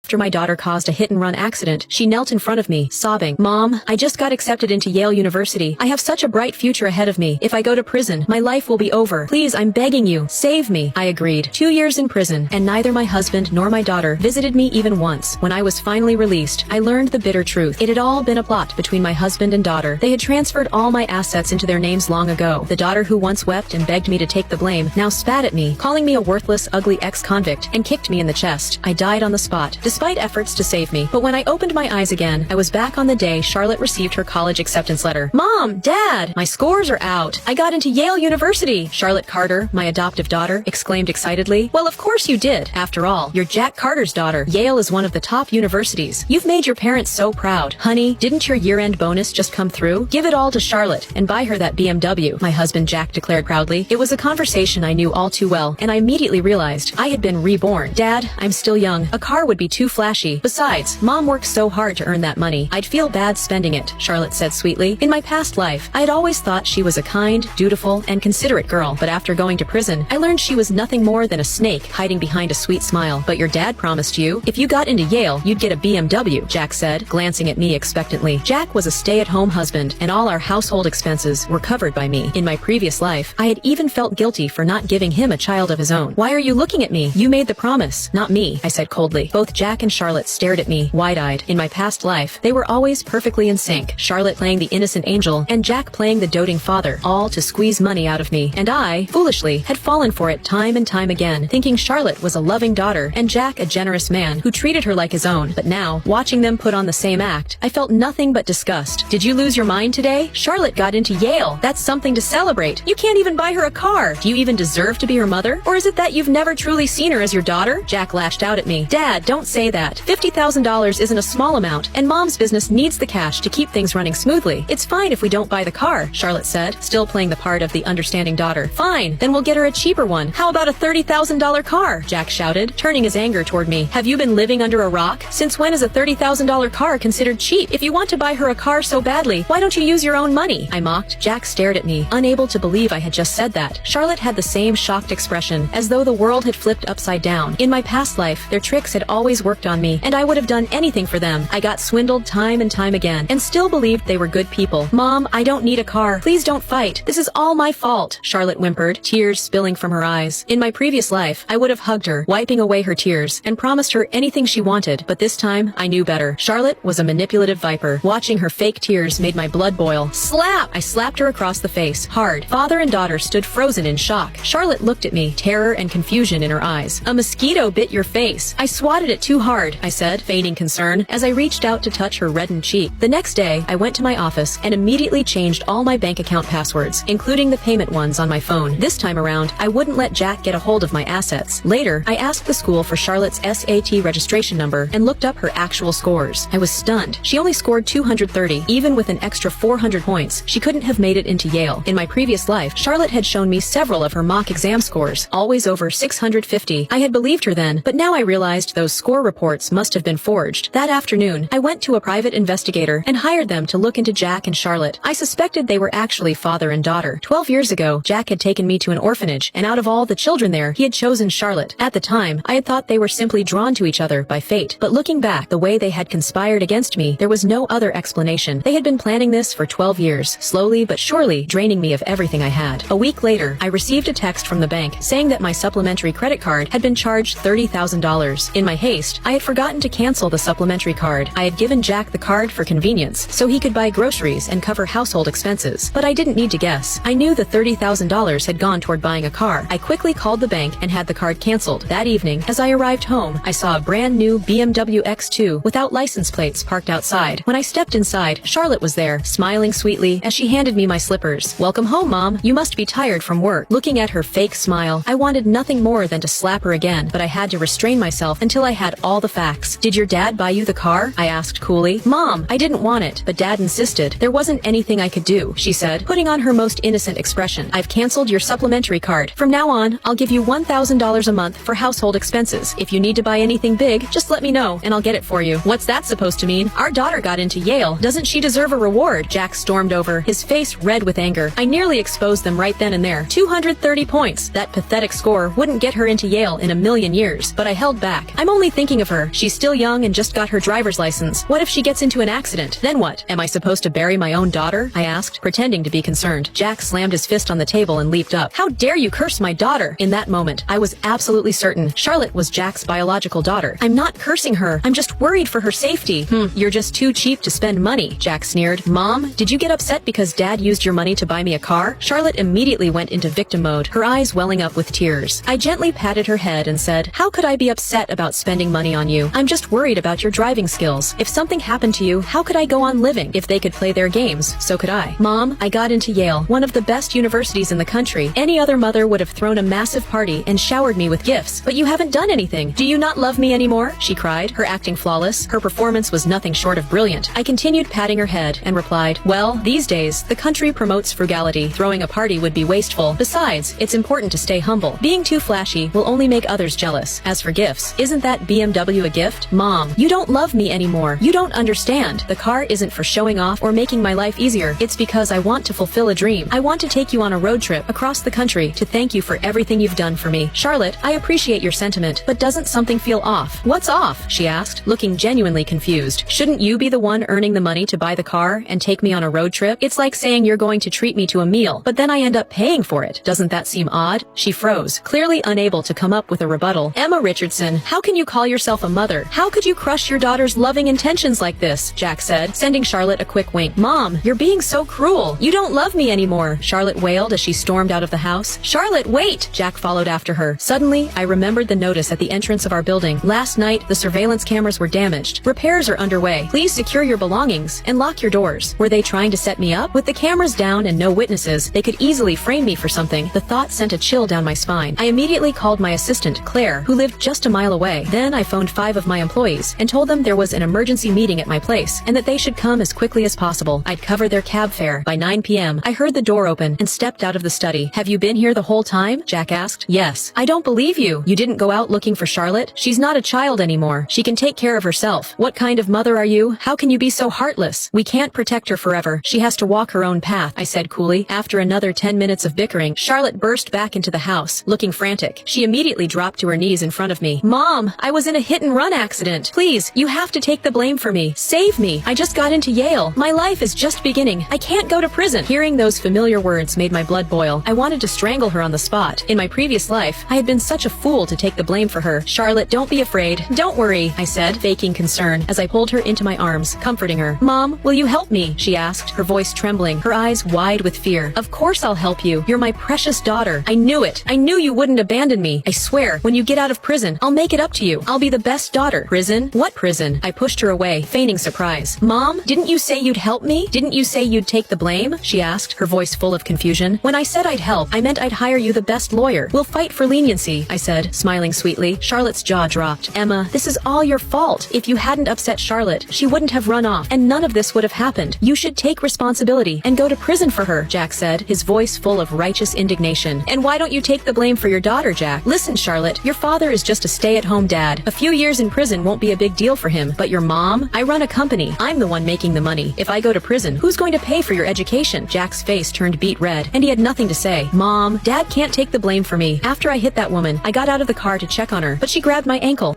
After my daughter caused a hit-and-run accident, she knelt in front of me, sobbing, "Mom, I just got accepted into Yale University. I have such a bright future ahead of me. If I go to prison, my life will be over. Please, I'm begging you, save me." I agreed. 2 years in prison, and neither my husband nor my daughter visited me even once. When I was finally released, I learned the bitter truth. It had all been a plot between my husband and daughter. They had transferred all my assets into their names long ago. The daughter who once wept and begged me to take the blame now spat at me, calling me a worthless, ugly ex-convict, and kicked me in the chest. I died on the spot, despite efforts to save me. But when I opened my eyes again, I was back on the day Charlotte received her college acceptance letter. "Mom! Dad! My scores are out! I got into Yale University!" Charlotte Carter, my adoptive daughter, exclaimed excitedly. "Well, of course you did. After all, you're Jack Carter's daughter. Yale is one of the top universities. You've made your parents so proud. Honey, didn't your year-end bonus just come through? Give it all to Charlotte and buy her that BMW," my husband Jack declared proudly. It was a conversation I knew all too well, and I immediately realized I had been reborn. "Dad, I'm still young. A car would be too flashy. Besides, Mom worked so hard to earn that money. I'd feel bad spending it," Charlotte said sweetly. In my past life, I had always thought she was a kind, dutiful, and considerate girl, but after going to prison, I learned she was nothing more than a snake hiding behind a sweet smile. "But your dad promised you, if you got into Yale, you'd get a BMW," Jack said, glancing at me expectantly. Jack was a stay-at-home husband, and all our household expenses were covered by me. In my previous life, I had even felt guilty for not giving him a child of his own. "Why are you looking at me? You made the promise, not me," I said coldly. Both Jack and Charlotte stared at me, wide-eyed. In my past life, they were always perfectly in sync, Charlotte playing the innocent angel, and Jack playing the doting father, all to squeeze money out of me. And I, foolishly, had fallen for it time and time again, thinking Charlotte was a loving daughter, and Jack a generous man who treated her like his own. But now, watching them put on the same act, I felt nothing but disgust. "Did you lose your mind today? Charlotte got into Yale. That's something to celebrate. You can't even buy her a car. Do you even deserve to be her mother? Or is it that you've never truly seen her as your daughter?" Jack lashed out at me. "Dad, don't say that. $50,000 isn't a small amount, and Mom's business needs the cash to keep things running smoothly. It's fine if we don't buy the car," Charlotte said, still playing the part of the understanding daughter. "Fine, then we'll get her a cheaper one. How about a $30,000 car?" Jack shouted, turning his anger toward me. "Have you been living under a rock? Since when is a $30,000 car considered cheap? If you want to buy her a car so badly, why don't you use your own money?" I mocked. Jack stared at me, unable to believe I had just said that. Charlotte had the same shocked expression, as though the world had flipped upside down. In my past life, their tricks had always worked on me, and I would have done anything for them. I got swindled time and time again, and still believed they were good people. "Mom, I don't need a car. Please don't fight. This is all my fault," Charlotte whimpered, tears spilling from her eyes. In my previous life, I would have hugged her, wiping away her tears, and promised her anything she wanted, but this time, I knew better. Charlotte was a manipulative viper. Watching her fake tears made my blood boil. "Slap!" I slapped her across the face, hard. Father and daughter stood frozen in shock. Charlotte looked at me, terror and confusion in her eyes. "A mosquito bit your face. I swatted it too hard," I said, feigning concern, as I reached out to touch her reddened cheek. The next day, I went to my office and immediately changed all my bank account passwords, including the payment ones on my phone. This time around, I wouldn't let Jack get a hold of my assets. Later, I asked the school for Charlotte's SAT registration number and looked up her actual scores. I was stunned. She only scored 230, even with an extra 400 points. She couldn't have made it into Yale. In my previous life, Charlotte had shown me several of her mock exam scores, always over 650. I had believed her then, but now I realized those score reports must have been forged. That afternoon, I went to a private investigator and hired them to look into Jack and Charlotte. I suspected they were actually father and daughter. 12 years ago, Jack had taken me to an orphanage, and out of all the children there, he had chosen Charlotte. At the time, I had thought they were simply drawn to each other by fate. But looking back, the way they had conspired against me, there was no other explanation. They had been planning this for 12 years, slowly but surely draining me of everything I had. A week later, I received a text from the bank saying that my supplementary credit card had been charged $30,000. In my haste, I had forgotten to cancel the supplementary card. I had given Jack the card for convenience, so he could buy groceries and cover household expenses. But I didn't need to guess. I knew the $30,000 had gone toward buying a car. I quickly called the bank and had the card canceled. That evening, as I arrived home, I saw a brand new BMW X2 without license plates parked outside. When I stepped inside, Charlotte was there, smiling sweetly as she handed me my slippers. "Welcome home, Mom. You must be tired from work." Looking at her fake smile, I wanted nothing more than to slap her again, but I had to restrain myself until I had all the facts. "Did your dad buy you the car?" I asked coolly. "Mom, I didn't want it, but Dad insisted. There wasn't anything I could do," she said, putting on her most innocent expression. "I've canceled your supplementary card. From now on, I'll give you $1,000 a month for household expenses. If you need to buy anything big, just let me know, and I'll get it for you." "What's that supposed to mean? Our daughter got into Yale. Doesn't she deserve a reward?" Jack stormed over, his face red with anger. I nearly exposed them right then and there. 230 points. That pathetic score wouldn't get her into Yale in a million years, but I held back. "I'm only thinking thinking of her. She's still young and just got her driver's license. What if she gets into an accident? Then what? Am I supposed to bury my own daughter? I asked, pretending to be concerned. Jack slammed his fist on the table and leaped up. How dare you curse my daughter? In that moment, I was absolutely certain Charlotte was Jack's biological daughter. I'm not cursing her. I'm just worried for her safety. You're just too cheap to spend money, Jack sneered. Mom, did you get upset because Dad used your money to buy me a car? Charlotte immediately went into victim mode, her eyes welling up with tears. I gently patted her head and said, how could I be upset about spending money on you? I'm just worried about your driving skills. If something happened to you, how could I go on living? If they could play their games, so could I. Mom, I got into Yale, one of the best universities in the country. Any other mother would have thrown a massive party and showered me with gifts, but you haven't done anything. Do you not love me anymore? She cried, her acting flawless. Her performance was nothing short of brilliant. I continued patting her head and replied, well, these days, the country promotes frugality. Throwing a party would be wasteful. Besides, it's important to stay humble. Being too flashy will only make others jealous. As for gifts, isn't that BMW a gift? Mom, you don't love me anymore. You don't understand. The car isn't for showing off or making my life easier. It's because I want to fulfill a dream. I want to take you on a road trip across the country to thank you for everything you've done for me. Charlotte, I appreciate your sentiment, but doesn't something feel off? What's off? She asked, looking genuinely confused. Shouldn't you be the one earning the money to buy the car and take me on a road trip? It's like saying you're going to treat me to a meal, but then I end up paying for it. Doesn't that seem odd? She froze, clearly unable to come up with a rebuttal. Emma Richardson, how can you call yourself a mother? How could you crush your daughter's loving intentions like this? Jack said, sending Charlotte a quick wink. Mom, you're being so cruel. You don't love me anymore, Charlotte wailed as she stormed out of the house. Charlotte, wait! Jack followed after her. Suddenly, I remembered the notice at the entrance of our building. Last night, the surveillance cameras were damaged. Repairs are underway. Please secure your belongings and lock your doors. Were they trying to set me up? With the cameras down and no witnesses, they could easily frame me for something. The thought sent a chill down my spine. I immediately called my assistant, Claire, who lived just a mile away. Then I phoned 5 of my employees and told them there was an emergency meeting at my place and that they should come as quickly as possible. I'd cover their cab fare. By 9 p.m., I heard the door open and stepped out of the study. Have you been here the whole time? Jack asked. Yes. I don't believe you. You didn't go out looking for Charlotte? She's not a child anymore. She can take care of herself. What kind of mother are you? How can you be so heartless? We can't protect her forever. She has to walk her own path, I said coolly. After another 10 minutes of bickering, Charlotte burst back into the house, looking frantic. She immediately dropped to her knees in front of me. Mom, I was in a hit-and-run accident. Please, you have to take the blame for me. Save me. I just got into Yale. My life is just beginning. I can't go to prison. Hearing those familiar words made my blood boil. I wanted to strangle her on the spot. In my previous life, I had been such a fool to take the blame for her. Charlotte, don't be afraid. Don't worry, I said, faking concern as I pulled her into my arms, comforting her. Mom, will you help me? She asked, her voice trembling, her eyes wide with fear. Of course I'll help you. You're my precious daughter. I knew it. I knew you wouldn't abandon me. I swear, when you get out of prison, I'll make it up to you. I'll be the best daughter. Prison? What prison? I pushed her away, feigning surprise. Mom, didn't you say you'd help me? Didn't you say you'd take the blame? She asked, her voice full of confusion. When I said I'd help, I meant I'd hire you the best lawyer. We'll fight for leniency, I said, smiling sweetly. Charlotte's jaw dropped. Emma, this is all your fault. If you hadn't upset Charlotte, she wouldn't have run off, and none of this would have happened. You should take responsibility and go to prison for her, Jack said, his voice full of righteous indignation. And why don't you take the blame for your daughter, Jack? Listen, Charlotte, your father is just a stay-at-home dad. A few years in prison won't be a big deal for him, but your mom? I run a company. I'm the one making the money. If I go to prison, who's going to pay for your education? Jack's face turned beet red, and he had nothing to say. Mom, Dad can't take the blame for me. After I hit that woman, I got out of the car to check on her, but she grabbed my ankle.